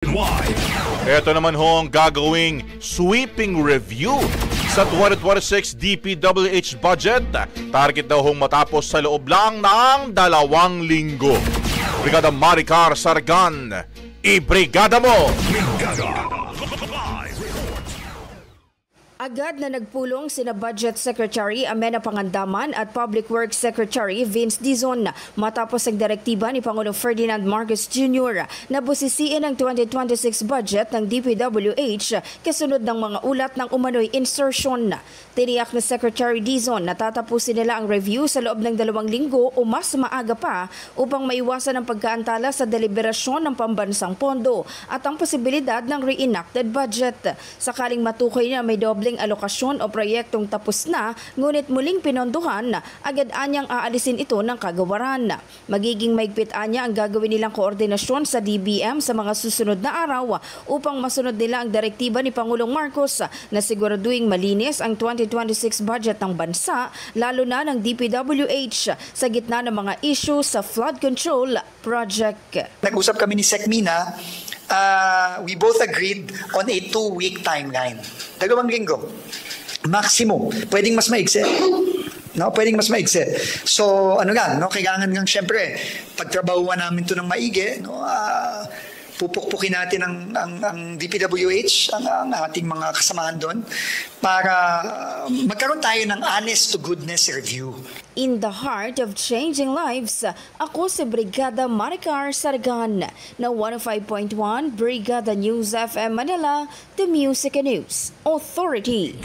Ito naman ho ang gagawing sweeping review sa 2026 DPWH budget. Target daw hong matapos sa loob lang ng 2 linggo. Brigada Maricar Sargan, ibrigada mo! Agad na nagpulong sina Budget Secretary Amenah Pangandaman at Public Works Secretary Vince Dizon matapos ang direktiba ni Pangulong Ferdinand Marcos Jr. na busisiin ang 2026 budget ng DPWH kasunod ng mga ulat ng umano'y insertion. Tiniyak na Secretary Dizon na tatapusin nila ang review sa loob ng 2 linggo o mas maaga pa upang maiwasan ang pagkaantala sa deliberasyon ng pambansang pondo at ang posibilidad ng reenacted budget. Sakaling matukoy na may doble alokasyon o proyektong tapos na ngunit muling pinondohan, agad anyang aalisin ito ng kagawaran. Magiging maigpit anya ang gagawin nilang koordinasyon sa DBM sa mga susunod na araw upang masunod nila ang direktiba ni Pangulong Marcos na siguraduhing malinis ang 2026 budget ng bansa, lalo na ng DPWH sa gitna ng mga issue sa flood control project. Nag-usap kami ni Sec Mina. We both agreed on a 2-week timeline. 2 linggo. Maximum. Pwedeng mas maigsi. No, pwedeng mas maigsi. So, kailangan ng syempre, pagtrabahuan namin to ng maigi, pupukpukin natin ang DPWH, ang ating mga kasamahan doon, para magkaroon tayo ng honest to goodness review. In the heart of changing lives, ako si Brigada Maricar Sargan na 105.1 Brigada News FM Manila, the Music and News Authority.